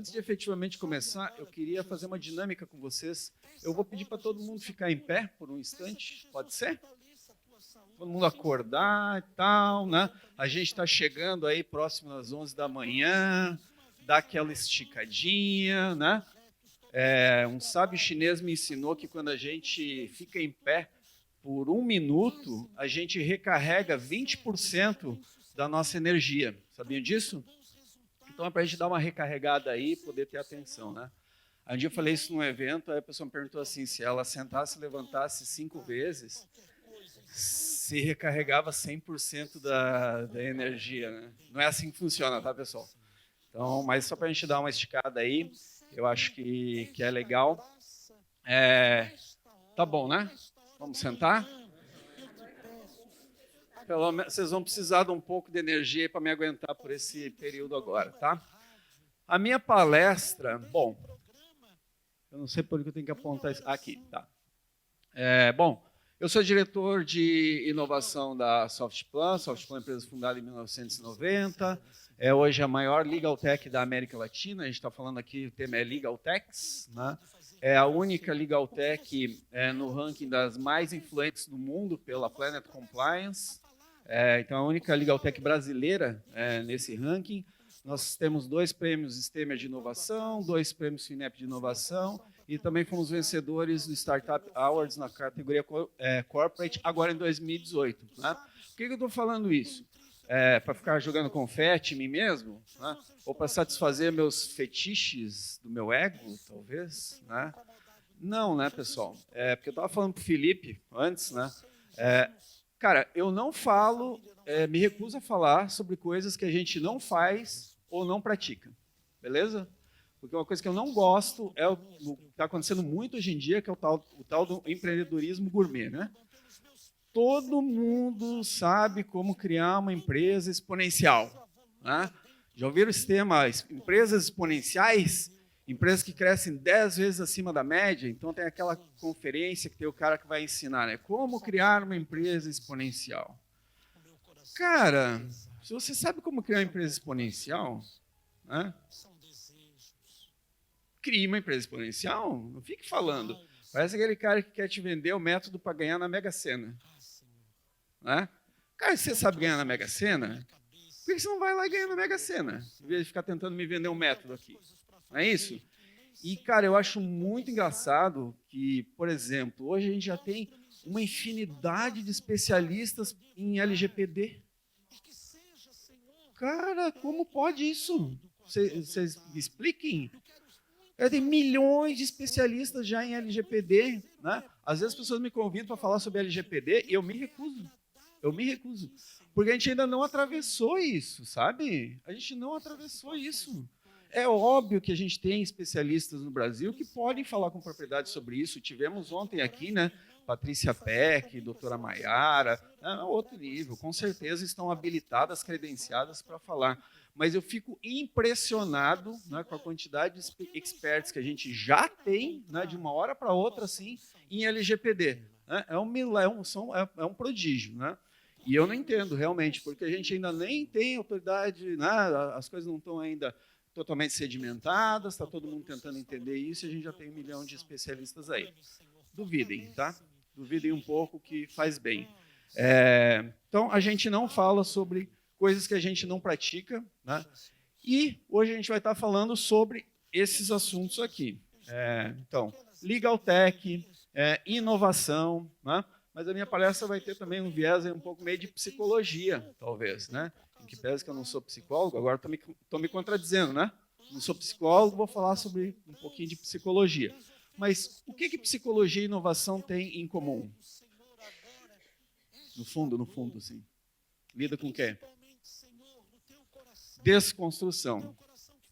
antes de efetivamente começar, eu queria fazer uma dinâmica com vocês. Eu vou pedir para todo mundo ficar em pé por um instante, pode ser? Todo mundo acordar e tal, né? A gente está chegando aí próximo às 11 da manhã, dá aquela esticadinha, né? Um sábio chinês me ensinou que quando a gente fica em pé por um minuto, a gente recarrega 20% da nossa energia. Sabiam disso? Então é para a gente dar uma recarregada aí e poder ter atenção, né? Um dia eu falei isso num evento, aí a pessoa me perguntou assim, se ela sentasse e levantasse 5 vezes, se recarregava 100% da energia, né? Não é assim que funciona, tá, pessoal? Então, mas só para a gente dar uma esticada aí, eu acho que é legal. Tá bom, né? Vamos sentar? Pelo menos vocês vão precisar de um pouco de energia para me aguentar por esse período agora, tá? A minha palestra, bom, eu não sei por que eu tenho que apontar isso. Aqui, tá. Bom, eu sou diretor de inovação da Softplan. Softplan é uma empresa fundada em 1990. É hoje a maior legal tech da América Latina. A gente está falando aqui, o tema é Legal Techs, né? É a única legal tech no ranking das mais influentes do mundo pela Planet Compliance. Então, a única legal tech brasileira nesse ranking. Nós temos 2 prêmios Stemer de inovação, 2 prêmios Finep de inovação e também fomos vencedores do Startup Awards na categoria Corporate, agora em 2018. Né? Por que eu estou falando isso? Para ficar jogando confete em mim mesmo? Né? Ou para satisfazer meus fetiches do meu ego, talvez? Né? Não, né, pessoal? Porque eu estava falando para o Felipe antes, né? Cara, eu não falo, me recuso a falar sobre coisas que a gente não faz ou não pratica, beleza? Porque uma coisa que eu não gosto é o que está acontecendo muito hoje em dia, que é o tal do empreendedorismo gourmet, né? Todo mundo sabe como criar uma empresa exponencial, né? Já ouviram esse tema, empresas exponenciais? Empresas que crescem 10 vezes acima da média. Então, tem aquela conferência que tem o cara que vai ensinar, né? Como criar uma empresa exponencial. Cara, se você sabe como criar uma empresa exponencial, né? Crie uma empresa exponencial. Não fique falando. Parece aquele cara que quer te vender o método para ganhar na Mega Sena. Né? Cara, se você sabe ganhar na Mega Sena, por que você não vai lá e ganha na Mega Sena? Em vez de ficar tentando me vender um método aqui. Não é isso? E, cara, eu acho muito engraçado que, por exemplo, hoje a gente já tem uma infinidade de especialistas em LGPD. Cara, como pode isso? Vocês me expliquem? Tem milhões de especialistas já em LGPD. Né? Às vezes as pessoas me convidam para falar sobre LGPD e eu me recuso. Eu me recuso. Porque a gente ainda não atravessou isso, sabe? A gente não atravessou isso. É óbvio que a gente tem especialistas no Brasil que podem falar com propriedade sobre isso. Tivemos ontem aqui, né, Patrícia Peck, doutora Maiara, outro nível. Com certeza estão habilitadas, credenciadas para falar. Mas eu fico impressionado, né, com a quantidade de experts que a gente já tem, né, de uma hora para outra, assim, em LGPD. Né? É um prodígio, né? E eu não entendo realmente, porque a gente ainda nem tem autoridade, né, as coisas não estão ainda totalmente sedimentadas, está todo mundo tentando entender isso, e a gente já tem 1 milhão de especialistas aí. Duvidem, tá? Duvidem um pouco que faz bem. Então, a gente não fala sobre coisas que a gente não pratica, né? E hoje a gente vai estar falando sobre esses assuntos aqui. Então, legal tech, inovação, né? Mas a minha palestra vai ter também um viés um pouco meio de psicologia, talvez, né? Em que pese que eu não sou psicólogo, agora estou me contradizendo, né? Não sou psicólogo, vou falar sobre um pouquinho de psicologia. Mas o que psicologia e inovação têm em comum? No fundo, sim. Lida com o quê? Desconstrução.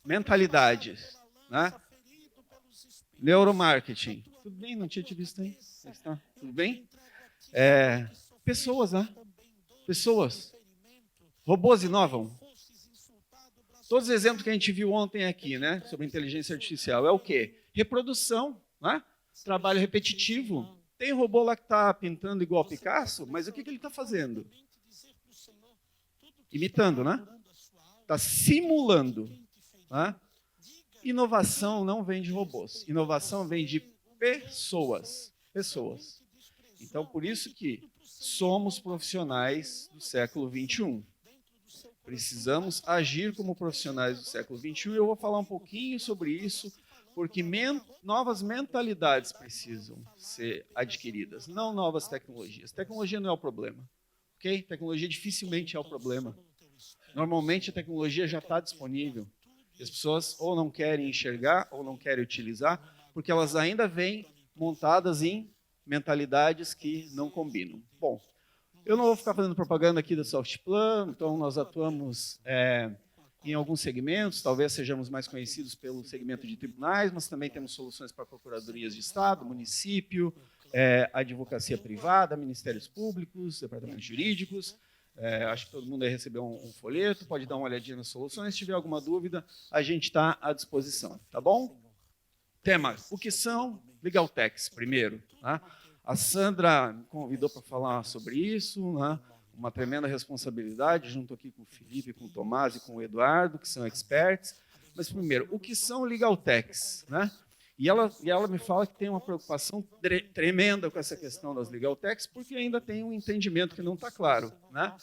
Mentalidade. Né? Neuromarketing. Tudo bem? Não tinha te visto aí? Está? Tudo bem? Pessoas, né? Pessoas. Robôs inovam. Todos os exemplos que a gente viu ontem aqui, né, sobre inteligência artificial, é o quê? Reprodução, né? Trabalho repetitivo. Tem robô lá que está pintando igual Picasso, mas o que ele está fazendo? Imitando, né? Está simulando. Né? Inovação não vem de robôs. Inovação vem de pessoas. Pessoas. Então, por isso que somos profissionais do século XXI. Precisamos agir como profissionais do século XXI. Eu vou falar um pouquinho sobre isso, porque novas mentalidades precisam ser adquiridas, não novas tecnologias. Tecnologia não é o problema, ok? Tecnologia dificilmente é o problema. Normalmente a tecnologia já está disponível. As pessoas ou não querem enxergar ou não querem utilizar, porque elas ainda vêm montadas em mentalidades que não combinam. Bom, eu não vou ficar fazendo propaganda aqui da Softplan, então nós atuamos em alguns segmentos, talvez sejamos mais conhecidos pelo segmento de tribunais, mas também temos soluções para procuradorias de Estado, município, advocacia privada, ministérios públicos, departamentos jurídicos. Acho que todo mundo aí recebeu um folheto, pode dar uma olhadinha nas soluções. Se tiver alguma dúvida, a gente está à disposição, tá bom? Tema, o que são Legal Techs, primeiro. Tá? A Sandra me convidou para falar sobre isso, né? Uma tremenda responsabilidade, junto aqui com o Felipe, com o Tomás e com o Eduardo, que são experts. Mas, primeiro, o que são Legal Techs? Né? E ela me fala que tem uma preocupação tremenda com essa questão das Legal Techs, porque ainda tem um entendimento que não está claro. Né?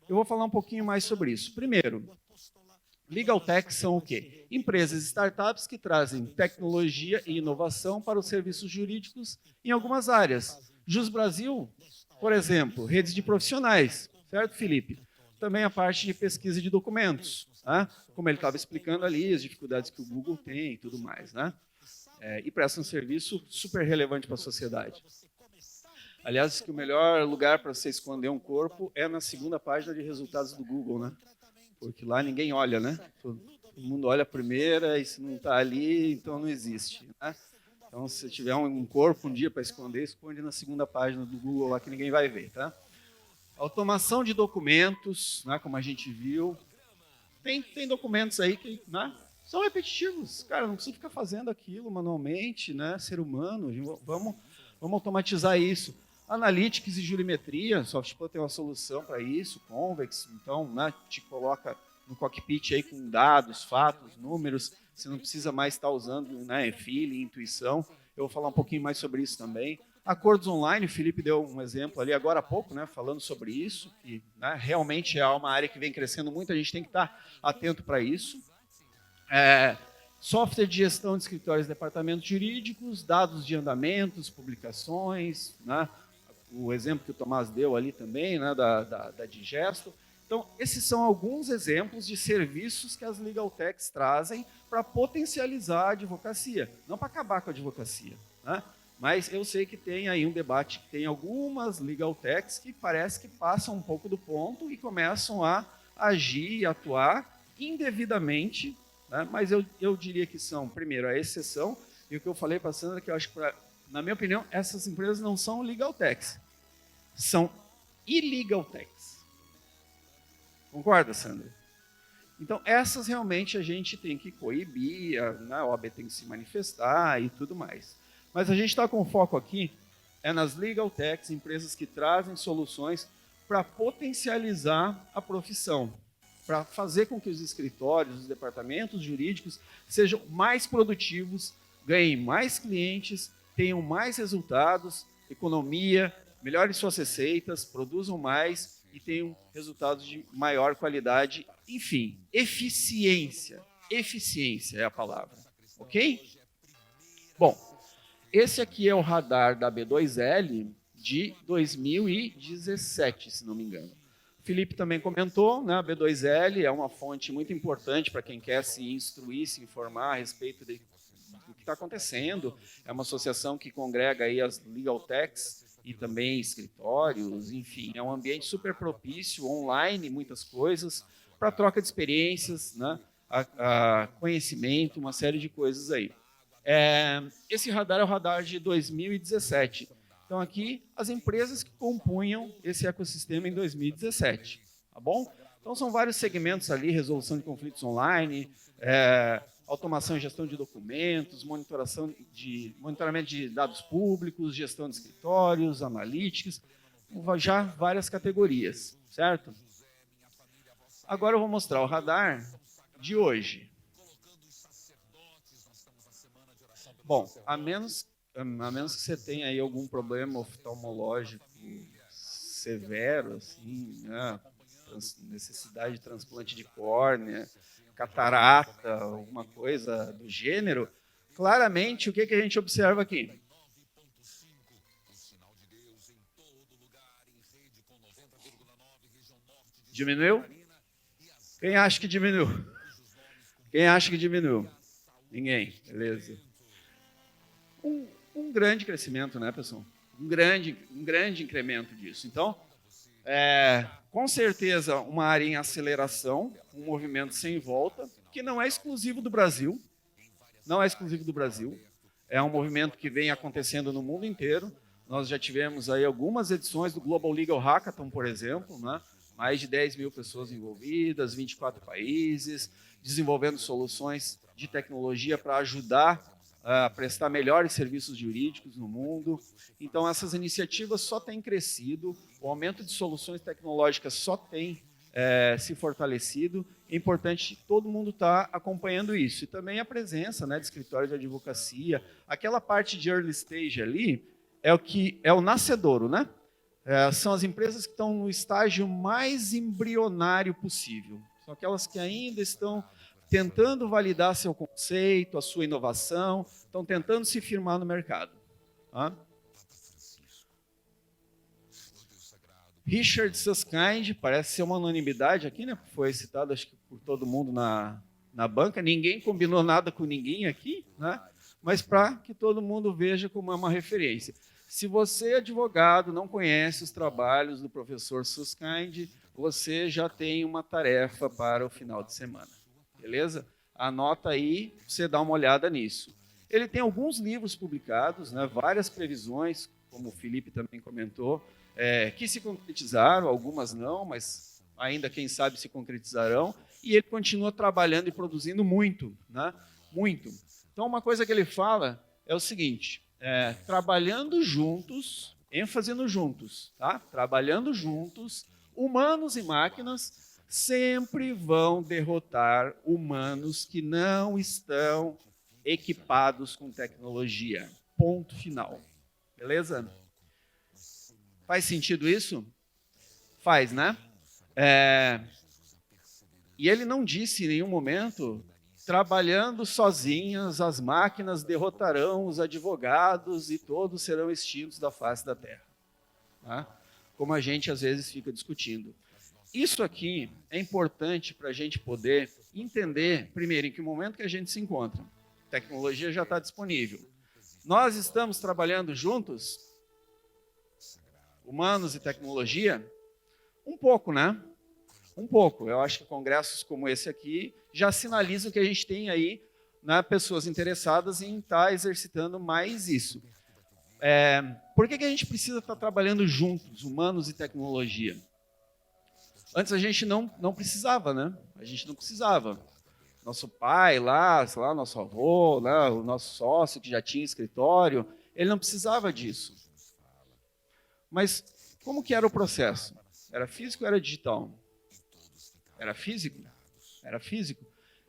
Eu vou falar um pouquinho mais sobre isso. Primeiro, Legal Techs são o quê? Empresas startups que trazem tecnologia e inovação para os serviços jurídicos em algumas áreas. Jus Brasil, por exemplo, redes de profissionais, certo, Felipe? Também a parte de pesquisa de documentos, né? Como ele estava explicando ali, as dificuldades que o Google tem e tudo mais, né? E presta um serviço super relevante para a sociedade. Aliás, diz que o melhor lugar para você esconder um corpo é na segunda página de resultados do Google, né? Porque lá ninguém olha, né? Todo mundo olha a primeira e se não está ali, então não existe, né? Então, se tiver um corpo um dia para esconder, esconde na segunda página do Google lá que ninguém vai ver, tá? Automação de documentos, né, como a gente viu. Tem documentos aí que, né, são repetitivos. Cara, não precisa ficar fazendo aquilo manualmente, né? Ser humano, vamos automatizar isso. Analytics e jurimetria, Softplan tem uma solução para isso, Convex, então, né, te coloca no cockpit aí com dados, fatos, números, você não precisa mais estar usando, né, feeling, intuição. Eu vou falar um pouquinho mais sobre isso também. Acordos online, o Felipe deu um exemplo ali agora há pouco, né, falando sobre isso, que, né, realmente é uma área que vem crescendo muito, a gente tem que estar atento para isso. Software de gestão de escritórios e departamentos jurídicos, dados de andamentos, publicações, né, o exemplo que o Tomás deu ali também, né, da Digesto. Então, esses são alguns exemplos de serviços que as Legal Techs trazem para potencializar a advocacia, não para acabar com a advocacia, né? Mas eu sei que tem aí um debate, que tem algumas Legal Techs que parece que passam um pouco do ponto e começam a agir e atuar indevidamente, né? Mas eu diria que são, primeiro, a exceção, e o que eu falei para a Sandra, que eu acho que, na minha opinião, essas empresas não são Legal Techs, são Illegal Techs. Concorda, Sandra? Então, essas realmente a gente tem que coibir, a OAB tem que se manifestar e tudo mais. Mas a gente está com foco aqui nas Legal Techs, empresas que trazem soluções para potencializar a profissão, para fazer com que os escritórios, os departamentos jurídicos sejam mais produtivos, ganhem mais clientes, tenham mais resultados, economia, melhorem suas receitas, produzam mais e tenham resultados de maior qualidade, enfim, eficiência. Eficiência é a palavra, ok? Bom, esse aqui é o radar da B2L de 2017, se não me engano. O Felipe também comentou, né, a B2L é uma fonte muito importante para quem quer se instruir, se informar a respeito do que está acontecendo. É uma associação que congrega aí as Legal Techs e também escritórios, enfim, é um ambiente super propício, online, muitas coisas, para troca de experiências, né, a conhecimento, uma série de coisas aí. Esse radar é o radar de 2017. Então, aqui, as empresas que compunham esse ecossistema em 2017. Tá bom? Então, são vários segmentos ali, resolução de conflitos online, automação e gestão de documentos, monitoramento de dados públicos, gestão de escritórios, analytics, já várias categorias, certo? Agora eu vou mostrar o radar de hoje. Bom, a menos que você tenha aí algum problema oftalmológico severo, assim, né? Necessidade de transplante de córnea, catarata, alguma coisa do gênero, claramente o que a gente observa aqui? Diminuiu? Quem acha que diminuiu? Quem acha que diminuiu? Ninguém, beleza. Um grande crescimento, né, pessoal? Um grande incremento disso. Então, com certeza, uma área em aceleração, um movimento sem volta, que não é exclusivo do Brasil. Não é exclusivo do Brasil. É um movimento que vem acontecendo no mundo inteiro. Nós já tivemos aí algumas edições do Global Legal Hackathon, por exemplo, né? Mais de 10 mil pessoas envolvidas, 24 países, desenvolvendo soluções de tecnologia para ajudar a prestar melhores serviços jurídicos no mundo. Então, essas iniciativas só têm crescido, o aumento de soluções tecnológicas só tem se fortalecido. É importante todo mundo estar acompanhando isso. E também a presença, né, de escritórios de advocacia. Aquela parte de early stage ali é o que é o nascedouro, né? São as empresas que estão no estágio mais embrionário possível. São aquelas que ainda estão tentando validar seu conceito, a sua inovação, estão tentando se firmar no mercado. Tá? Richard Susskind, parece ser uma unanimidade aqui, né? Foi citado, acho que por todo mundo na banca. Ninguém combinou nada com ninguém aqui, né? Mas para que todo mundo veja como é uma referência. Se você, advogado, não conhece os trabalhos do professor Susskind, você já tem uma tarefa para o final de semana. Beleza? Anota aí, você dá uma olhada nisso. Ele tem alguns livros publicados, né, várias previsões, como o Felipe também comentou, que se concretizaram, algumas não, mas ainda, quem sabe, se concretizarão. E ele continua trabalhando e produzindo muito, né? Muito. Então, uma coisa que ele fala é o seguinte, trabalhando juntos, ênfase no juntos, tá? Trabalhando juntos, humanos e máquinas sempre vão derrotar humanos que não estão equipados com tecnologia. Ponto final. Beleza? Faz sentido isso? Faz, né? E ele não disse em nenhum momento, trabalhando sozinhas, as máquinas derrotarão os advogados e todos serão extintos da face da terra. Tá? Como a gente às vezes fica discutindo. Isso aqui é importante para a gente poder entender, primeiro, em que momento que a gente se encontra. A tecnologia já está disponível. Nós estamos trabalhando juntos, humanos e tecnologia, um pouco, né? Um pouco. Eu acho que congressos como esse aqui já sinalizam que a gente tem aí, né, pessoas interessadas em estar exercitando mais isso. Por que a gente precisa estar trabalhando juntos, humanos e tecnologia? Antes a gente não precisava, né? A gente não precisava. Nosso pai lá, sei lá, nosso avô, né, o nosso sócio que já tinha escritório, ele não precisava disso. Mas como que era o processo? Era físico ou era digital? Era físico? Era físico.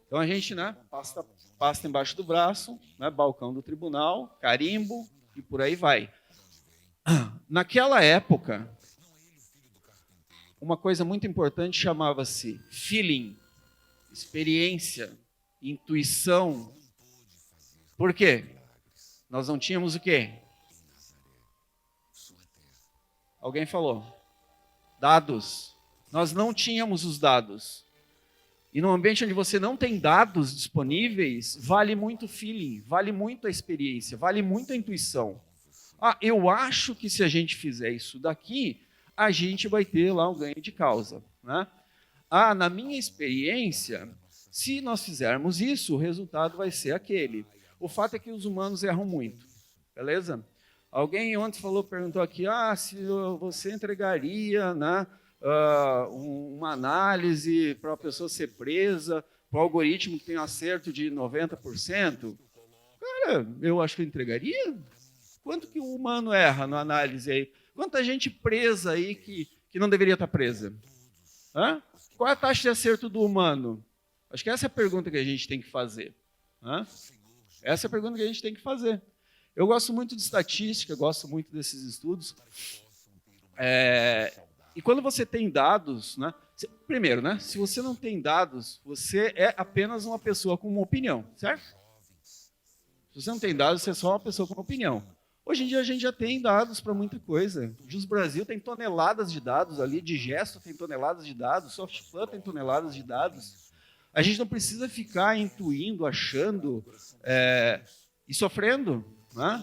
Então a gente, né, pasta embaixo do braço, né, balcão do tribunal, carimbo e por aí vai. Naquela época, uma coisa muito importante chamava-se feeling, experiência, intuição. Por quê? Nós não tínhamos o quê? Alguém falou? Dados. Nós não tínhamos os dados. E no ambiente onde você não tem dados disponíveis, vale muito o feeling, vale muito a experiência, vale muito a intuição. Eu acho que se a gente fizer isso daqui, a gente vai ter lá um ganho de causa. Né? Na minha experiência, se nós fizermos isso, o resultado vai ser aquele. O fato é que os humanos erram muito. Beleza? Alguém ontem perguntou aqui, se você entregaria, né, uma análise para a pessoa ser presa, para o algoritmo que tem um acerto de 90%? Cara, eu acho que eu entregaria. Quanto que o humano erra na análise aí? Quanta gente presa aí que não deveria estar presa? Qual é a taxa de acerto do humano? Acho que essa é a pergunta que a gente tem que fazer. Essa é a pergunta que a gente tem que fazer. Eu gosto muito de estatística, gosto muito desses estudos. E quando você tem dados, né? Primeiro, né? Se você não tem dados, você é apenas uma pessoa com uma opinião, certo? Se você não tem dados, você é só uma pessoa com uma opinião. Hoje em dia a gente já tem dados para muita coisa. O Jus Brasil tem toneladas de dados ali, Digesto tem toneladas de dados, Softplan tem toneladas de dados. A gente não precisa ficar intuindo, achando e sofrendo. Né?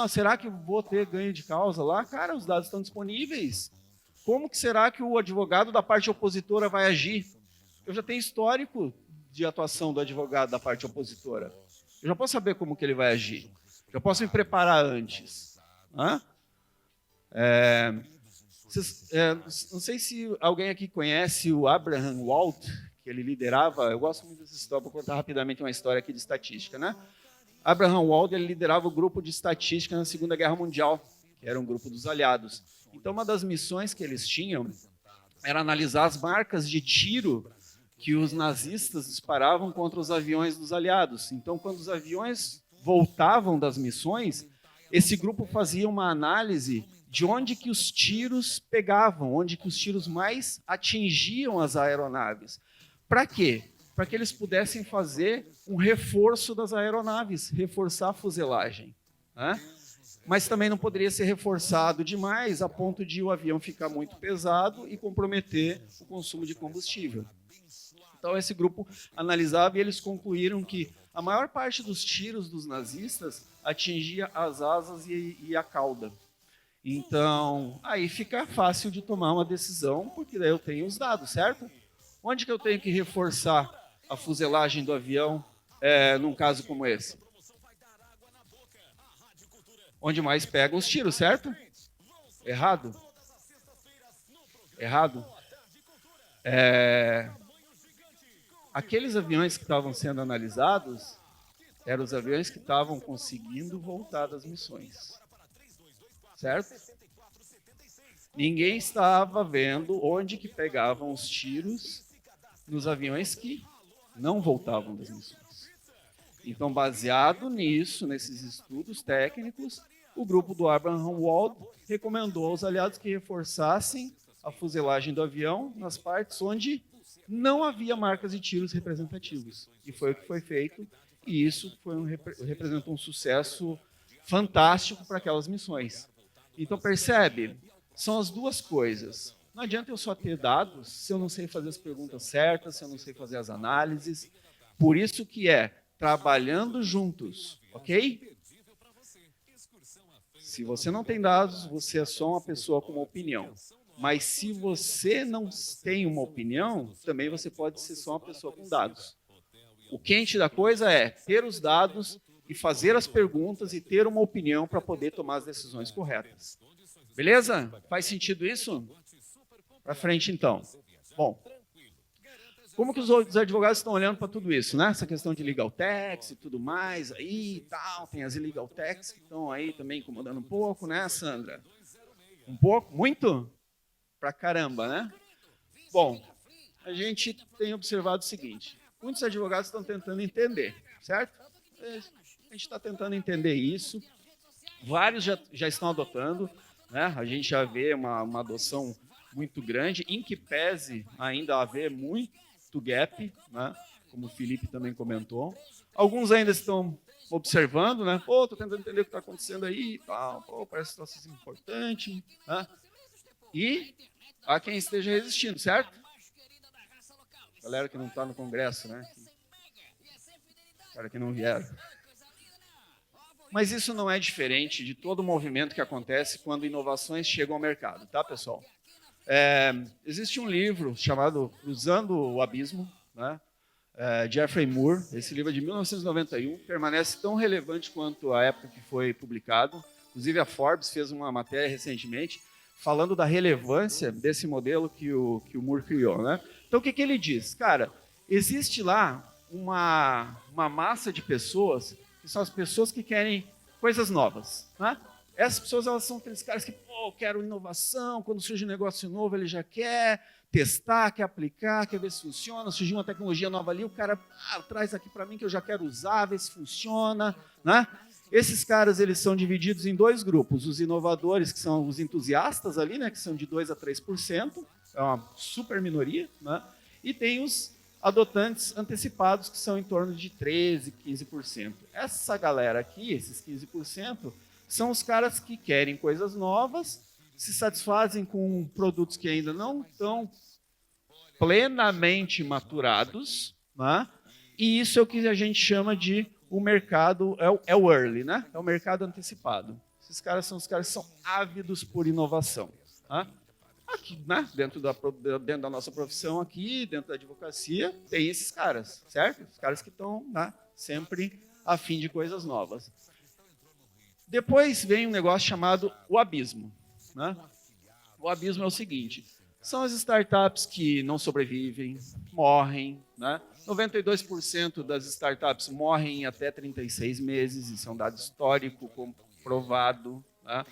Será que eu vou ter ganho de causa lá? Cara, os dados estão disponíveis. Como que será que o advogado da parte opositora vai agir? Eu já tenho histórico de atuação do advogado da parte opositora. Eu já posso saber como que ele vai agir. Já posso me preparar antes. Não sei se alguém aqui conhece o Abraham Wald, que ele liderava. Eu gosto muito dessa história, vou contar rapidamente uma história aqui de estatística. Né? Abraham Wald ele liderava o grupo de estatística na Segunda Guerra Mundial, que era um grupo dos aliados. Então, uma das missões que eles tinham era analisar as marcas de tiro que os nazistas disparavam contra os aviões dos aliados. Então, quando os aviões voltavam das missões, esse grupo fazia uma análise de onde que os tiros pegavam, onde que os tiros mais atingiam as aeronaves. Para quê? Para que eles pudessem fazer um reforço das aeronaves, reforçar a fuselagem. Né? Mas também não poderia ser reforçado demais a ponto de o avião ficar muito pesado e comprometer o consumo de combustível. Então, esse grupo analisava e eles concluíram que a maior parte dos tiros dos nazistas atingia as asas e a cauda. Então, aí fica fácil de tomar uma decisão, porque daí eu tenho os dados, certo? Onde que eu tenho que reforçar a fuselagem do avião num caso como esse? Onde mais pega os tiros, certo? Errado? Errado? Aqueles aviões que estavam sendo analisados eram os aviões que estavam conseguindo voltar das missões. Certo? Ninguém estava vendo onde que pegavam os tiros nos aviões que não voltavam das missões. Então, baseado nisso, nesses estudos técnicos, o grupo do Abraham Wald recomendou aos aliados que reforçassem a fuselagem do avião nas partes onde não havia marcas de tiros representativos. E foi o que foi feito, e isso representou um sucesso fantástico para aquelas missões. Então, percebe? São as duas coisas. Não adianta eu só ter dados se eu não sei fazer as perguntas certas, se eu não sei fazer as análises. Por isso que trabalhando juntos, ok? Se você não tem dados, você é só uma pessoa com uma opinião. Mas se você não tem uma opinião, também você pode ser só uma pessoa com dados. O quente da coisa é ter os dados e fazer as perguntas e ter uma opinião para poder tomar as decisões corretas. Beleza? Faz sentido isso? Para frente, então. Bom, como que os advogados estão olhando para tudo isso, né? Essa questão de legal tax e tudo mais aí e tal, tem as illegal tax que estão aí também incomodando um pouco, né, Sandra? Um pouco? Muito? Pra caramba, né? Bom, a gente tem observado o seguinte, muitos advogados estão tentando entender, certo? A gente está tentando entender isso, vários já estão adotando, né? A gente já vê uma adoção muito grande, em que pese ainda haver muito gap, né? Como o Felipe também comentou. Alguns ainda estão observando, né? Pô, estou tentando entender o que está acontecendo aí e tal, pô, parece que está sendo importante, né? E há quem esteja resistindo, certo? Galera que não está no Congresso, né? Cara que não vieram. Mas isso não é diferente de todo o movimento que acontece quando inovações chegam ao mercado, tá, pessoal? Existe um livro chamado Cruzando o Abismo, né? Geoffrey Moore. Esse livro é de 1991, permanece tão relevante quanto a época que foi publicado. Inclusive, a Forbes fez uma matéria recentemente falando da relevância desse modelo que o Moore criou, né? Então, o que ele diz? Cara, existe lá uma massa de pessoas que são as pessoas que querem coisas novas, né? Essas pessoas, elas são aqueles caras que, pô, quero inovação, quando surge um negócio novo, ele já quer testar, quer aplicar, quer ver se funciona, surgiu uma tecnologia nova ali, o cara traz aqui para mim que eu já quero usar, ver se funciona, né? Esses caras, eles são divididos em dois grupos, os inovadores, que são os entusiastas ali, né, que são de 2 a 3%, é uma super minoria, né? E tem os adotantes antecipados, que são em torno de 13%, 15%. Essa galera aqui, esses 15%, são os caras que querem coisas novas, se satisfazem com produtos que ainda não estão plenamente maturados, né? E isso é o que a gente chama de o mercado, é o early, né? É o mercado antecipado. Esses caras são os caras que são ávidos por inovação. Né? Aqui, né? Dentro da nossa profissão aqui, dentro da advocacia, tem esses caras, certo? Os caras que estão, né, sempre a fim de coisas novas. Depois vem um negócio chamado o abismo. Né? O abismo é o seguinte, são as startups que não sobrevivem, morrem, né? 92% das startups morrem em até 36 meses, isso é um dado histórico comprovado, né?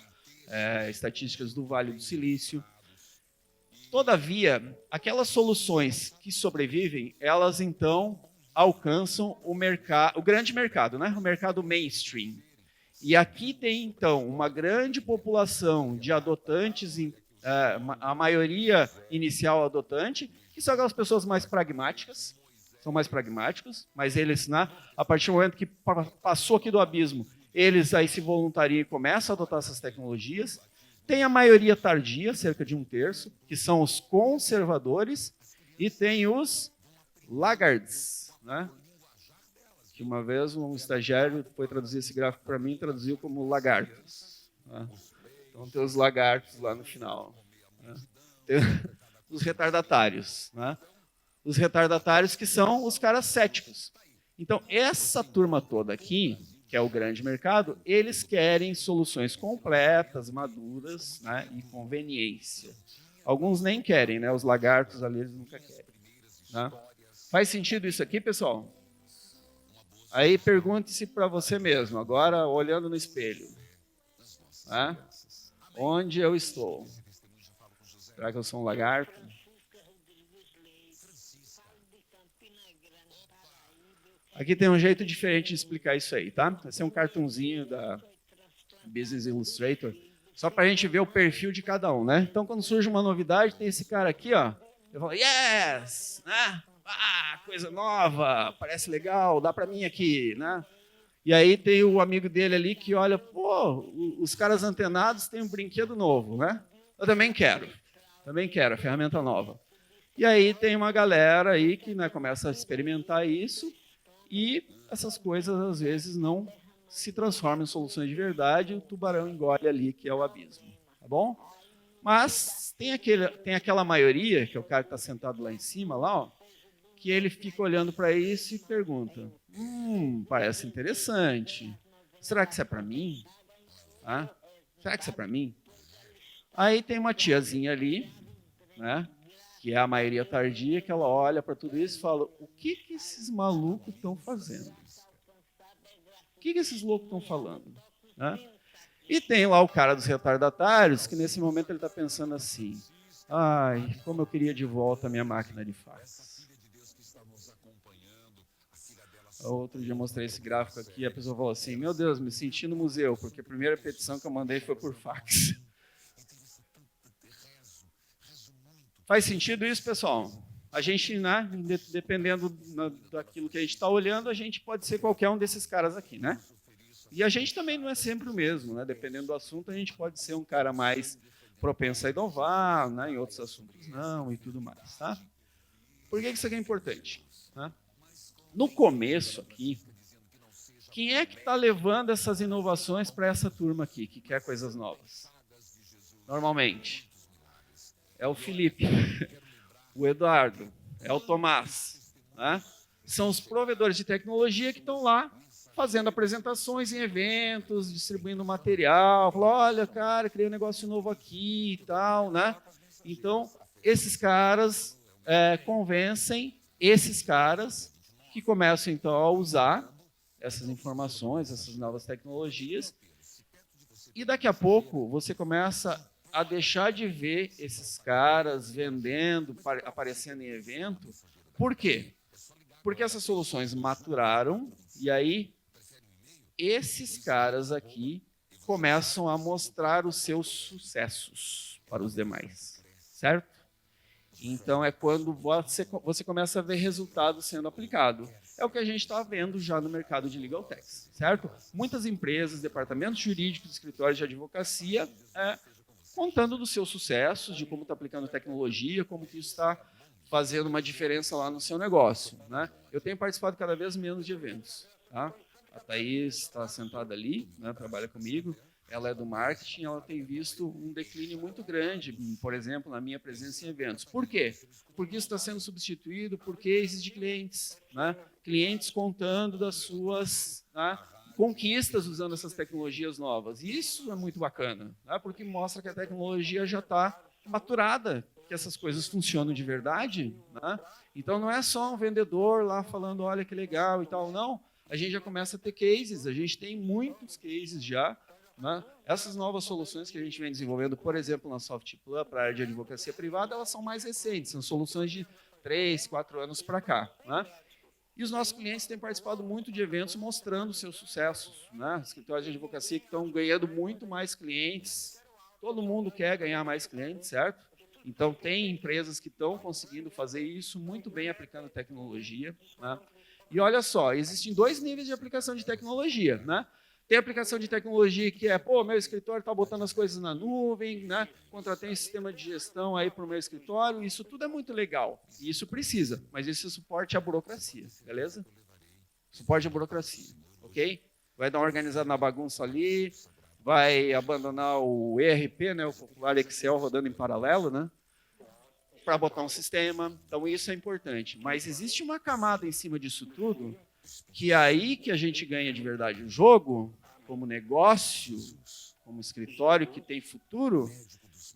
Estatísticas do Vale do Silício. Todavia, aquelas soluções que sobrevivem, elas então alcançam o grande mercado, né? O mercado mainstream. E aqui tem, então, uma grande população de adotantes, a maioria inicial adotante, que são aquelas pessoas mais pragmáticas, são mais pragmáticos, mas eles, né, a partir do momento que passou aqui do abismo, eles aí se voluntariam e começam a adotar essas tecnologias. Tem a maioria tardia, cerca de 1/3, que são os conservadores, e tem os laggards, né? Que uma vez um estagiário foi traduzir esse gráfico para mim e traduziu como lagartos. Né? Então tem os lagartos lá no final. Né? Tem os retardatários. Né? Os retardatários que são os caras céticos. Então essa turma toda aqui, que é o grande mercado, eles querem soluções completas, maduras, né, e conveniência. Alguns nem querem, né? Os lagartos ali eles nunca querem. Né? Faz sentido isso aqui, pessoal? Aí pergunte-se para você mesmo, agora olhando no espelho. Né? Onde eu estou? Será que eu sou um lagarto? Aqui tem um jeito diferente de explicar isso aí, tá? Esse é um cartunzinho da Business Illustrator, só para a gente ver o perfil de cada um, né? Então, quando surge uma novidade, tem esse cara aqui, ó. Eu falo, yes! Né? Ah, coisa nova, parece legal, dá para mim aqui, né? E aí tem o amigo dele ali que olha, pô, os caras antenados têm um brinquedo novo, né? Eu também quero a ferramenta nova. E aí tem uma galera aí que, né, começa a experimentar isso e essas coisas às vezes não se transformam em soluções de verdade, o tubarão engole ali, que é o abismo, tá bom? Mas tem aquela maioria, que é o cara que está sentado lá em cima, lá, ó, que ele fica olhando para isso e pergunta, parece interessante, será que isso é para mim? Ah, será que isso é para mim? Aí tem uma tiazinha ali, né, que é a maioria tardia, que ela olha para tudo isso e fala, o que esses malucos estão fazendo? O que esses loucos estão falando? Né? E tem lá o cara dos retardatários, que nesse momento ele está pensando assim, ai, como eu queria de volta a minha máquina de fax. Outro dia eu mostrei esse gráfico aqui, a pessoa falou assim, meu Deus, me senti no museu, porque a primeira petição que eu mandei foi por fax. Faz sentido isso, pessoal? A gente, né, dependendo daquilo que a gente está olhando, a gente pode ser qualquer um desses caras aqui, né? E a gente também não é sempre o mesmo, né? Dependendo do assunto, a gente pode ser um cara mais propenso a inovar, né? Em outros assuntos não, e tudo mais, tá? Por que isso aqui é importante? Tá? No começo aqui, quem é que está levando essas inovações para essa turma aqui, que quer coisas novas? Normalmente, é o Felipe, o Eduardo, é o Tomás. Né? São os provedores de tecnologia que estão lá fazendo apresentações em eventos, distribuindo material, falando, olha, cara, criei um negócio novo aqui e tal, né? Então, esses caras convencem esses caras que começam, então, a usar essas informações, essas novas tecnologias, E daqui a pouco você começa a deixar de ver esses caras vendendo, aparecendo em evento. Por quê? Porque essas soluções maturaram e aí esses caras aqui começam a mostrar os seus sucessos para os demais, certo? Então é quando você começa a ver resultados sendo aplicados. É o que a gente está vendo já no mercado de legal techs, certo? Muitas empresas, departamentos jurídicos, escritórios de advocacia, contando dos seus sucessos, de como está aplicando tecnologia, como que isso está fazendo uma diferença lá no seu negócio, né? Eu tenho participado cada vez menos de eventos, tá? A Thaís está sentada ali, né, trabalha comigo, ela é do marketing, ela tem visto um declínio muito grande, por exemplo, na minha presença em eventos. Por quê? Porque isso está sendo substituído por cases de clientes, né? Clientes contando das suas, né, conquistas usando essas tecnologias novas. E isso é muito bacana, né, porque mostra que a tecnologia já está maturada, que essas coisas funcionam de verdade, né? Então não é só um vendedor lá falando, olha que legal e tal, não. A gente já começa a ter cases, a gente tem muitos cases já, né? Essas novas soluções que a gente vem desenvolvendo, por exemplo, na SoftPlus, para a área de advocacia privada, elas são mais recentes, são soluções de 3, 4 anos para cá, né? E os nossos clientes têm participado muito de eventos mostrando seus sucessos, né? Escritórios de advocacia que estão ganhando muito mais clientes, todo mundo quer ganhar mais clientes, certo? Então, tem empresas que estão conseguindo fazer isso muito bem aplicando tecnologia, né? E olha só, existem 2 níveis de aplicação de tecnologia, né? Tem aplicação de tecnologia que é, pô, meu escritório está botando as coisas na nuvem, né? Contratei um sistema de gestão aí para o meu escritório, isso tudo é muito legal, e isso precisa, mas isso é suporte à burocracia, beleza? Suporte à burocracia, ok? Vai dar uma organizada na bagunça ali, vai abandonar o ERP, né, o popular Excel rodando em paralelo, né? Para botar um sistema, então isso é importante. Mas existe uma camada em cima disso tudo, que é aí que a gente ganha de verdade o jogo, como negócio, como escritório que tem futuro,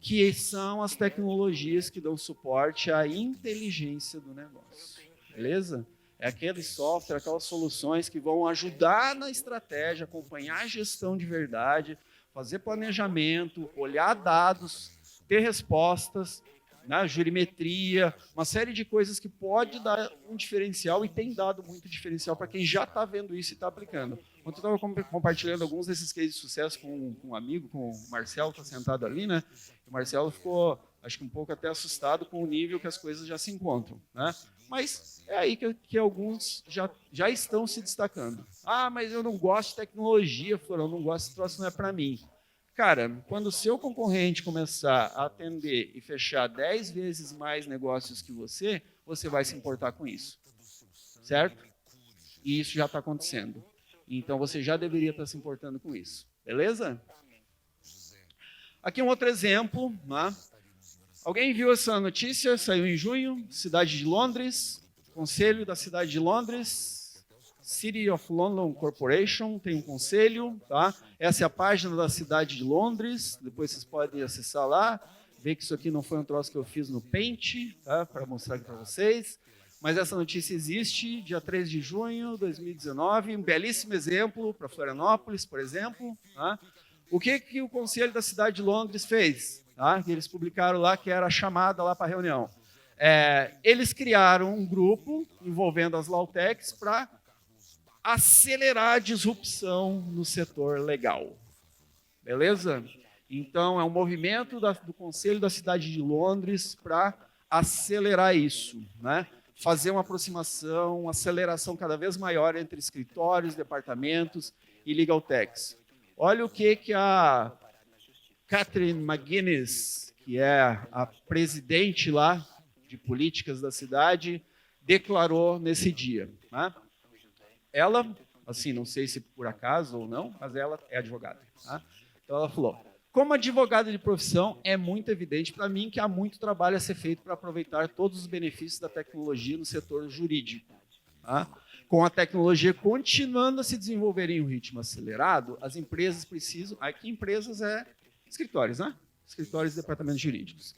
que são as tecnologias que dão suporte à inteligência do negócio. Beleza? É aquele software, aquelas soluções que vão ajudar na estratégia, acompanhar a gestão de verdade, fazer planejamento, olhar dados, ter respostas, né, jurimetria, uma série de coisas que pode dar um diferencial e tem dado muito diferencial para quem já está vendo isso e está aplicando. Ontem eu estava compartilhando alguns desses cases de sucesso com um amigo, com o Marcelo, está sentado ali, né? O Marcelo ficou, acho que um pouco até assustado com o nível que as coisas já se encontram, né? Mas é aí que alguns já estão se destacando. Ah, mas eu não gosto de tecnologia, Florão, não gosto desse troço, não é para mim. Cara, quando o seu concorrente começar a atender e fechar 10 vezes mais negócios que você vai se importar com isso, certo? E isso já está acontecendo. Então, você já deveria estar se importando com isso, beleza? Aqui um outro exemplo, né? Alguém viu essa notícia? Saiu em junho, cidade de Londres, conselho da cidade de Londres, City of London Corporation, tem um conselho, tá? Essa é a página da cidade de Londres, depois vocês podem acessar lá, ver que isso aqui não foi um troço que eu fiz no Paint, tá? Para mostrar aqui para vocês, mas essa notícia existe, dia 3 de junho de 2019, um belíssimo exemplo para Florianópolis, por exemplo, tá? O que o conselho da cidade de Londres fez? Tá? Eles publicaram lá que era a chamada lá para a reunião. Eles criaram um grupo envolvendo as Lautechs para acelerar a disrupção no setor legal. Beleza? Então, é um movimento do Conselho da Cidade de Londres para acelerar isso, né? Fazer uma aproximação, uma aceleração cada vez maior entre escritórios, departamentos e legal techs. Olha o que a Catherine McGuinness, que é a presidente lá de políticas da cidade, declarou nesse dia, né? Ela, assim, não sei se por acaso ou não, mas ela é advogada. Tá? Então ela falou, como advogada de profissão, é muito evidente para mim que há muito trabalho a ser feito para aproveitar todos os benefícios da tecnologia no setor jurídico. Tá? Com a tecnologia continuando a se desenvolver em um ritmo acelerado, as empresas precisam... Aqui empresas é escritórios, né? Escritórios e departamentos jurídicos.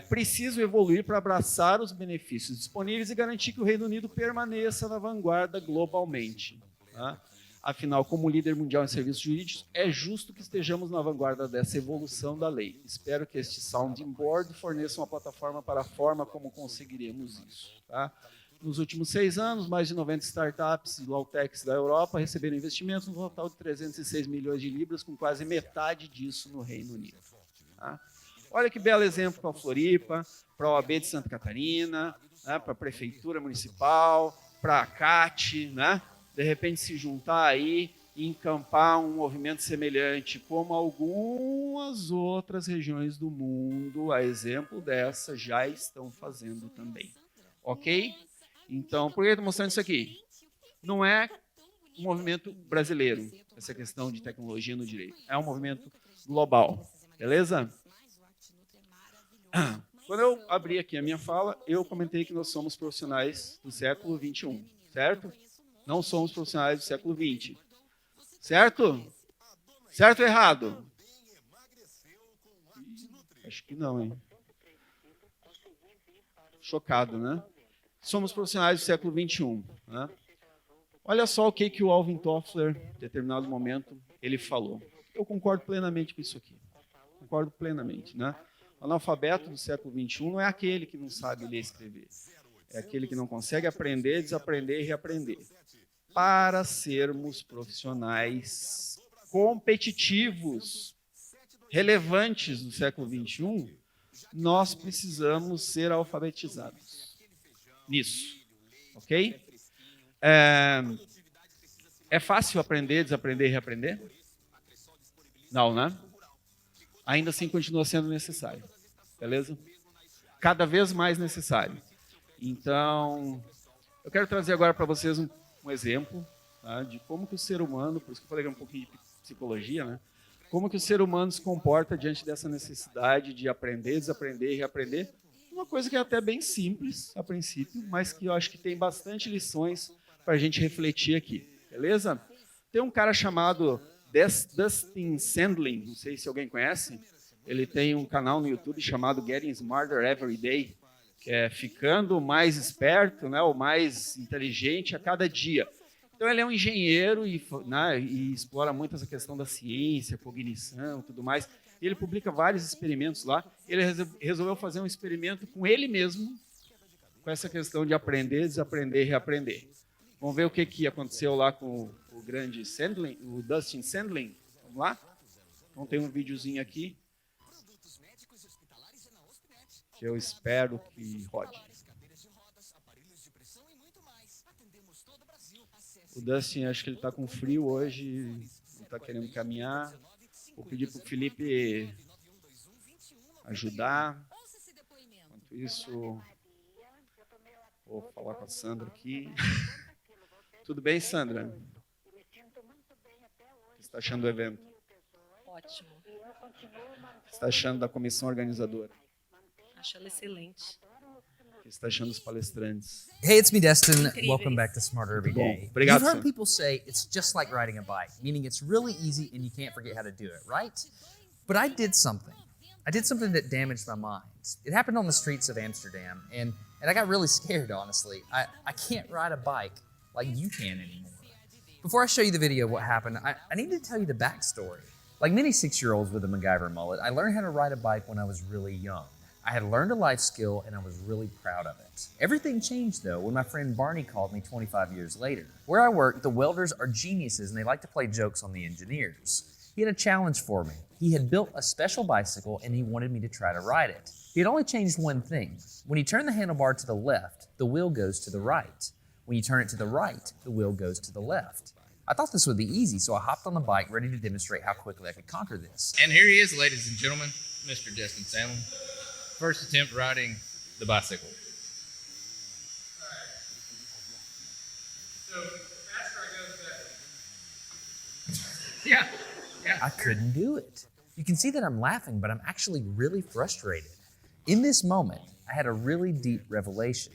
Preciso evoluir para abraçar os benefícios disponíveis e garantir que o Reino Unido permaneça na vanguarda globalmente. Tá? Afinal, como líder mundial em serviços jurídicos, é justo que estejamos na vanguarda dessa evolução da lei. Espero que este sounding board forneça uma plataforma para a forma como conseguiremos isso. Tá? Nos últimos 6 anos, mais de 90 startups e low-techs da Europa receberam investimentos no total de 306 milhões de libras, com quase metade disso no Reino Unido. Tá? Olha que belo exemplo para a Floripa, para a OAB de Santa Catarina, né, para a Prefeitura Municipal, para a CAT, né? De repente se juntar aí e encampar um movimento semelhante, como algumas outras regiões do mundo, a exemplo dessa, já estão fazendo também. Ok? Então, por que eu estou mostrando isso aqui? Não é um movimento brasileiro, essa questão de tecnologia no direito. É um movimento global. Beleza? Quando eu abri aqui a minha fala, eu comentei que nós somos profissionais do século XXI, certo? Não somos profissionais do século XX. Certo? Certo ou errado? Acho que não, hein? Chocado, né? Somos profissionais do século XXI. Né? Olha só o que o Alvin Toffler, em determinado momento, ele falou. Eu concordo plenamente com isso aqui. Concordo plenamente, né? O analfabeto do século XXI não é aquele que não sabe ler e escrever. É aquele que não consegue aprender, desaprender e reaprender. Para sermos profissionais competitivos, relevantes do século XXI, nós precisamos ser alfabetizados nisso. Ok? É fácil aprender, desaprender e reaprender? Não, né? Ainda assim continua sendo necessário. Beleza? Cada vez mais necessário. Então, eu quero trazer agora para vocês um exemplo, tá, de como que o ser humano, por isso que eu falei um pouquinho de psicologia, né? Como que o ser humano se comporta diante dessa necessidade de aprender, desaprender e reaprender. Uma coisa que é até bem simples, a princípio, mas que eu acho que tem bastante lições para a gente refletir aqui. Beleza? Tem um cara chamado Dustin Sandlin, não sei se alguém conhece. Ele tem um canal no YouTube chamado Getting Smarter Every Day, que é ficando mais esperto, né, ou mais inteligente a cada dia. Então ele é um engenheiro né, e explora muito essa questão da ciência, cognição, tudo mais. E ele publica vários experimentos lá. Ele resolveu fazer um experimento com ele mesmo, com essa questão de aprender, desaprender e reaprender. Vamos ver o que aconteceu lá com o grande Sandlin, o Dustin Sandlin. Vamos lá? Então tem um videozinho aqui que eu espero que rode. O Dustin, acho que ele está com frio hoje, não está querendo caminhar. Vou pedir para o Felipe ajudar. Enquanto isso, vou falar com a Sandra aqui. Tudo bem, Sandra? O que você está achando do evento? Ótimo. O que você está achando da comissão organizadora? Acho ela excelente. O que você está achando dos palestrantes? Hey, it's me, Destin. Incríveis. Welcome back to Smarter Every Bom, Day. obrigado, You've heard senhor. people say it's just like riding a bike, meaning it's really easy and you can't forget how to do it, right? But I did something. I did something that damaged my mind. It happened on the streets of Amsterdam, and I got really scared, honestly. I can't ride a bike like you can anymore. Before I show you the video of what happened, I need to tell you the backstory. Like many 6-year-olds with a MacGyver mullet, I learned how to ride a bike when I was really young. I had learned a life skill, and I was really proud of it. Everything changed, though, when my friend Barney called me 25 years later. Where I work, the welders are geniuses, and they like to play jokes on the engineers. He had a challenge for me. He had built a special bicycle, and he wanted me to try to ride it. He had only changed one thing. When you turn the handlebar to the left, the wheel goes to the right. When you turn it to the right, the wheel goes to the left. I thought this would be easy, so I hopped on the bike ready to demonstrate how quickly I could conquer this. And here he is, ladies and gentlemen, Mr. Destin Sandlin. First attempt riding the bicycle. So faster I go, the better. Yeah. I couldn't do it. You can see that I'm laughing, but I'm actually really frustrated. In this moment, I had a really deep revelation.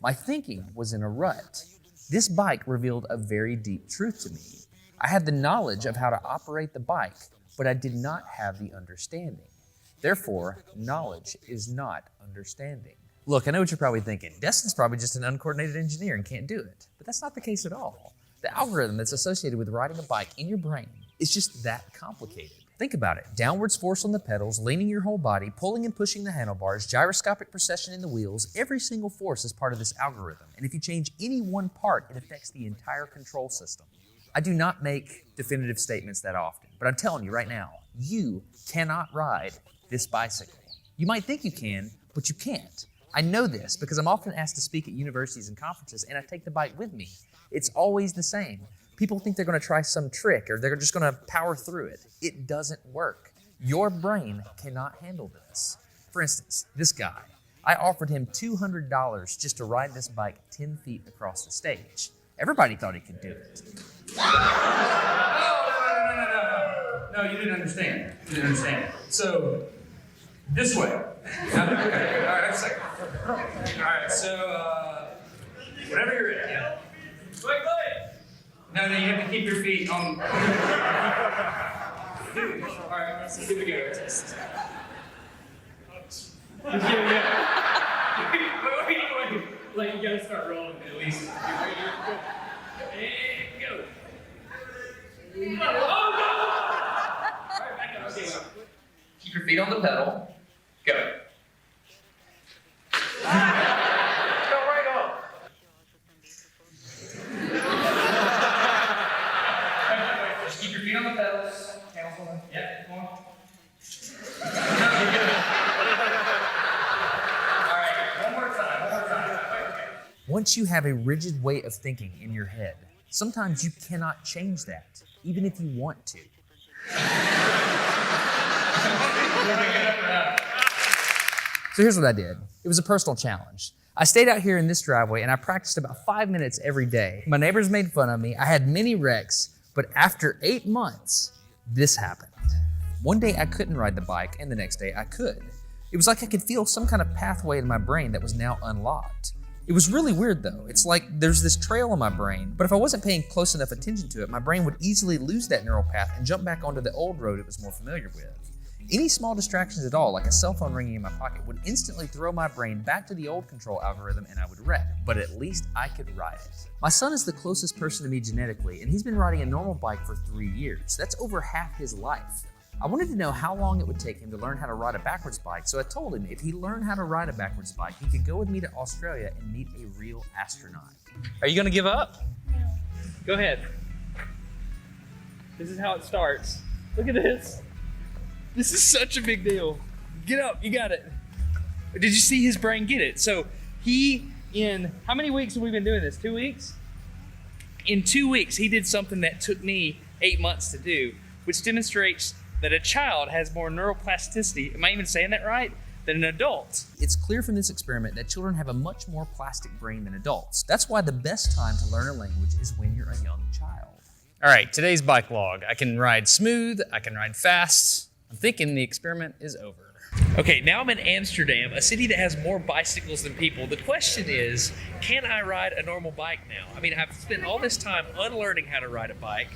My thinking was in a rut. This bike revealed a very deep truth to me. I had the knowledge of how to operate the bike, but I did not have the understanding. Therefore, knowledge is not understanding. Look, I know what you're probably thinking. Destin's probably just an uncoordinated engineer and can't do it. But that's not the case at all. The algorithm that's associated with riding a bike in your brain is just that complicated. Think about it. Downwards force on the pedals, leaning your whole body, pulling and pushing the handlebars, gyroscopic precession in the wheels, every single force is part of this algorithm. And if you change any one part, it affects the entire control system. I do not make definitive statements that often, but I'm telling you right now, you cannot ride this bicycle. You might think you can, but you can't. I know this because I'm often asked to speak at universities and conferences, and I take the bike with me. It's always the same. People think they're going to try some trick or they're just going to power through it. It doesn't work. Your brain cannot handle this. For instance, this guy, I offered him $200 just to ride this bike 10 feet across the stage. Everybody thought he could do it. No, you didn't understand. You didn't understand. So, this way. Okay, all right, that's a second. All right, so, whenever you're ready. Yeah. Wait. No, you have to keep your feet on. Dude, all right, here we go. Wait. Like, you gotta start rolling at least. And go. Oh, no! All right, back up. Okay. Keep your feet on the pedal. Go. Keep your feet on the pedals. Yeah, come on. One more time. Once you have a rigid way of thinking in your head, sometimes you cannot change that, even if you want to. So here's what I did. It was a personal challenge. I stayed out here in this driveway and I practiced about 5 minutes every day. My neighbors made fun of me. I had many wrecks, but after 8 months, this happened. One day I couldn't ride the bike and the next day I could. It was like I could feel some kind of pathway in my brain that was now unlocked. It was really weird though. It's like there's this trail in my brain, but if I wasn't paying close enough attention to it, my brain would easily lose that neural path and jump back onto the old road it was more familiar with. Any small distractions at all, like a cell phone ringing in my pocket, would instantly throw my brain back to the old control algorithm and I would wreck, but at least I could ride it. My son is the closest person to me genetically, and he's been riding a normal bike for 3 years. That's over half his life. I wanted to know how long it would take him to learn how to ride a backwards bike, so I told him if he learned how to ride a backwards bike, he could go with me to Australia and meet a real astronaut. Are you gonna give up? Go ahead. This is how it starts. Look at this. This is such a big deal. Get up, you got it. Did you see his brain get it? So in how many weeks have we been doing this? 2 weeks? In 2 weeks, he did something that took me 8 months to do, which demonstrates that a child has more neuroplasticity, am I even saying that right, than an adult. It's clear from this experiment that children have a much more plastic brain than adults. That's why the best time to learn a language is when you're a young child. All right, today's bike log. I can ride smooth, I can ride fast. I'm thinking the experiment is over. Okay, now I'm in Amsterdam, a city that has more bicycles than people. The question is, can I ride a normal bike now? I mean, I've spent all this time unlearning how to ride a bike.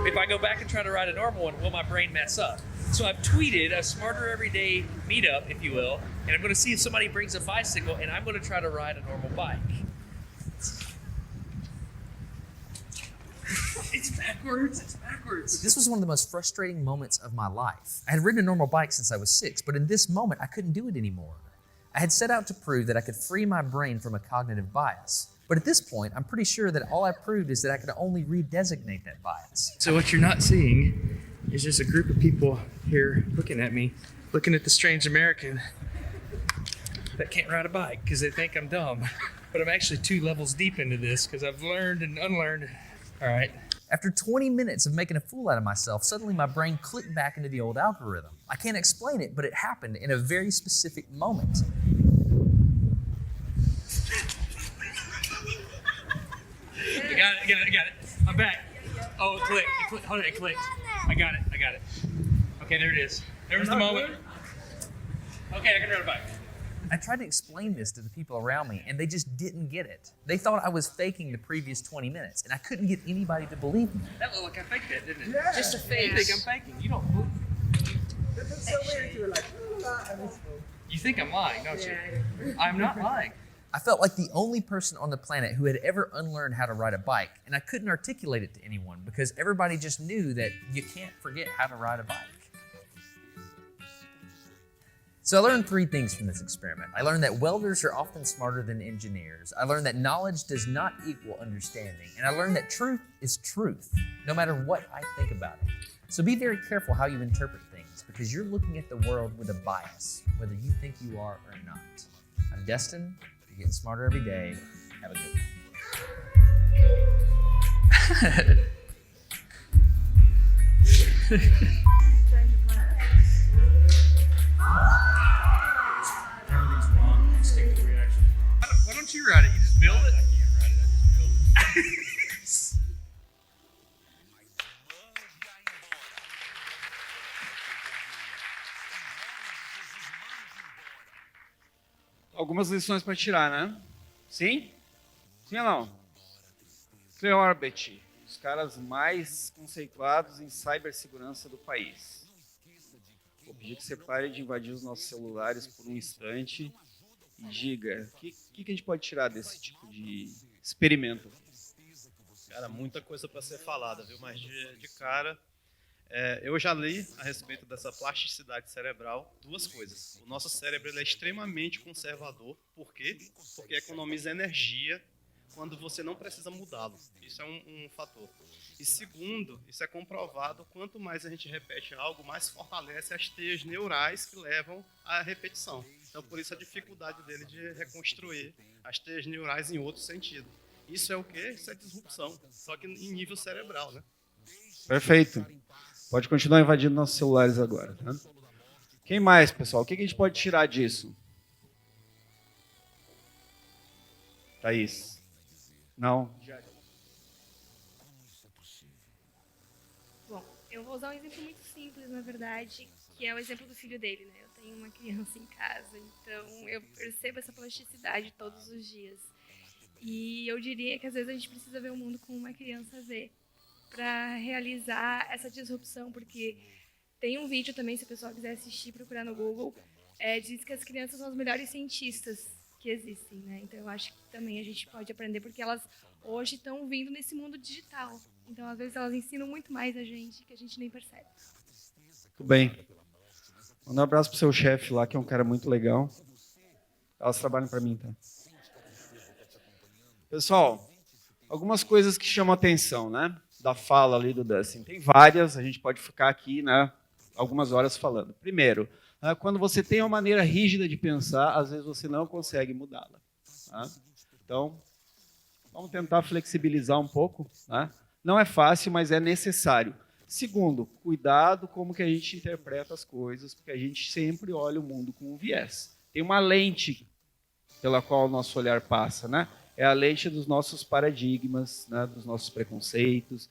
If I go back and try to ride a normal one, will my brain mess up? So I've tweeted a Smarter Everyday meetup, if you will, and I'm gonna see if somebody brings a bicycle and I'm gonna try to ride a normal bike. It's backwards. This was one of the most frustrating moments of my life. I had ridden a normal bike since I was 6, but in this moment, I couldn't do it anymore. I had set out to prove that I could free my brain from a cognitive bias. But at this point, I'm pretty sure that all I proved is that I could only redesignate that bias. So what you're not seeing is just a group of people here looking at me, looking at the strange American that can't ride a bike because they think I'm dumb. But I'm actually 2 levels deep into this because I've learned and unlearned. All right. After 20 minutes of making a fool out of myself, suddenly my brain clicked back into the old algorithm. I can't explain it, but it happened in a very specific moment. I got it. I'm back. Oh, it clicked. Hold on, it clicked. I got it. Okay, there it is. There was the moment. Okay, I can ride a bike. I tried to explain this to the people around me, and they just didn't get it. They thought I was faking the previous 20 minutes, and I couldn't get anybody to believe me. That looked like I faked that, didn't it? Yeah. Just a face. You think I'm faking? You don't move. It was so weird. You were like, You think I'm lying, don't you? I'm not lying. I felt like the only person on the planet who had ever unlearned how to ride a bike, and I couldn't articulate it to anyone because everybody just knew that you can't forget how to ride a bike. So I learned 3 things from this experiment. I learned that welders are often smarter than engineers. I learned that knowledge does not equal understanding. And I learned that truth is truth, no matter what I think about it. So be very careful how you interpret things because you're looking at the world with a bias, whether you think you are or not. I'm Destin. You're getting smarter every day. Have a good one. Everything's wrong. Instinctive reaction's wrong. Why don't you write it? You just build it? I can't write it. I just build it. Algumas lições para tirar, né? Sim? Sim ou não? Cleorbit, os caras mais conceituados em cibersegurança do país. Vou pedir que você pare de invadir os nossos celulares por um instante e diga, o que a gente pode tirar desse tipo de experimento? Cara, muita coisa para ser falada, viu? Mas de cara, eu já li a respeito dessa plasticidade cerebral 2 coisas. O nosso cérebro ele é extremamente conservador. Por quê? Porque economiza energia quando você não precisa mudá-lo. Isso é um fator. E segundo, isso é comprovado, quanto mais a gente repete algo, mais fortalece as teias neurais que levam à repetição. Então, por isso a dificuldade dele de reconstruir as teias neurais em outro sentido. Isso é o quê? Isso é disrupção, só que em nível cerebral, né? Perfeito. Pode continuar invadindo nossos celulares agora. Tá? Quem mais, pessoal? O que a gente pode tirar disso? Thaís? Não? Bom, eu vou usar um exemplo muito simples, na verdade, que é o exemplo do filho dele, né? Eu tenho uma criança em casa, então eu percebo essa plasticidade todos os dias. E eu diria que às vezes a gente precisa ver o mundo como uma criança vê, para realizar essa disrupção, porque tem um vídeo também, se o pessoal quiser assistir, procurar no Google, diz que as crianças são as melhores cientistas que existem, né? Então eu acho que também a gente pode aprender, porque elas hoje estão vindo nesse mundo digital. Então às vezes elas ensinam muito mais a gente que a gente nem percebe. Muito bem. Manda um abraço pro seu chefe lá, que é um cara muito legal. Elas trabalham para mim, tá? Pessoal, algumas coisas que chamam a atenção, né? Da fala ali do Dustin. Tem várias, a gente pode ficar aqui, né, algumas horas falando. Primeiro, quando você tem uma maneira rígida de pensar, às vezes você não consegue mudá-la. Tá? Então, vamos tentar flexibilizar um pouco. Tá? Não é fácil, mas é necessário. Segundo, cuidado como que a gente interpreta as coisas, porque a gente sempre olha o mundo com um viés. Tem uma lente pela qual o nosso olhar passa, né? É a lente dos nossos paradigmas, né, dos nossos preconceitos.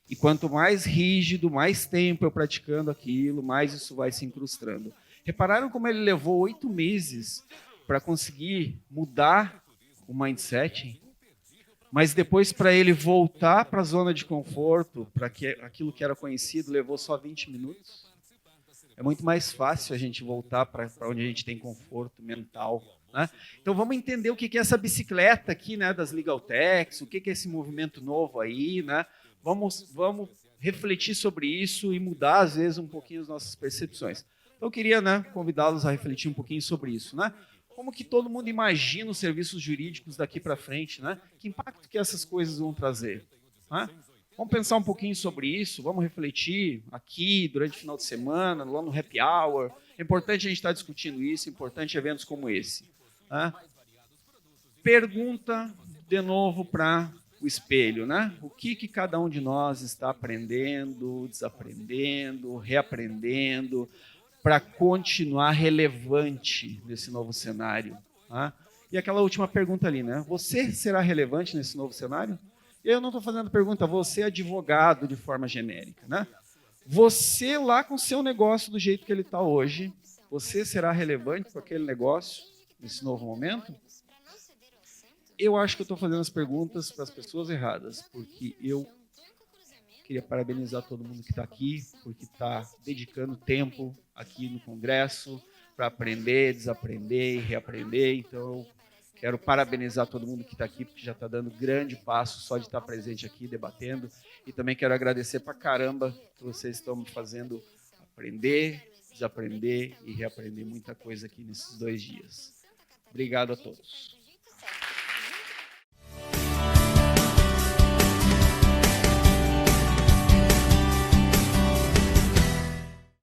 E quanto mais rígido, mais tempo eu praticando aquilo, mais isso vai se incrustando. Repararam como ele levou 8 meses para conseguir mudar o mindset? Mas depois, para ele voltar para a zona de conforto, para aquilo que era conhecido, levou só 20 minutos? É muito mais fácil a gente voltar para onde a gente tem conforto mental. Né? Então vamos entender o que é essa bicicleta aqui, né, das Legal Techs, o que é esse movimento novo aí, né? Vamos refletir sobre isso e mudar às vezes um pouquinho as nossas percepções. Então eu queria, né, convidá-los a refletir um pouquinho sobre isso, né? Como que todo mundo imagina os serviços jurídicos daqui para frente, né? Que impacto que essas coisas vão trazer? Né? Vamos pensar um pouquinho sobre isso, vamos refletir aqui durante o final de semana, lá no Happy Hour. É importante a gente estar discutindo isso, é importante eventos como esse. Né? Pergunta de novo para o espelho, né? O que cada um de nós está aprendendo, desaprendendo, reaprendendo para continuar relevante nesse novo cenário? Né? E aquela última pergunta ali, né? Você será relevante nesse novo cenário? E eu não estou fazendo pergunta, você é advogado de forma genérica, né? Você lá com o seu negócio do jeito que ele está hoje, você será relevante para aquele negócio nesse novo momento? Eu acho que eu estou fazendo as perguntas para as pessoas erradas, porque eu queria parabenizar todo mundo que está aqui, porque está dedicando tempo aqui no Congresso para aprender, desaprender e reaprender. Então, eu Quero parabenizar todo mundo que está aqui, porque já está dando grande passo só de estar presente aqui, debatendo. E também quero agradecer pra caramba que vocês estão me fazendo aprender, desaprender e reaprender muita coisa aqui nesses 2 dias. Obrigado a todos.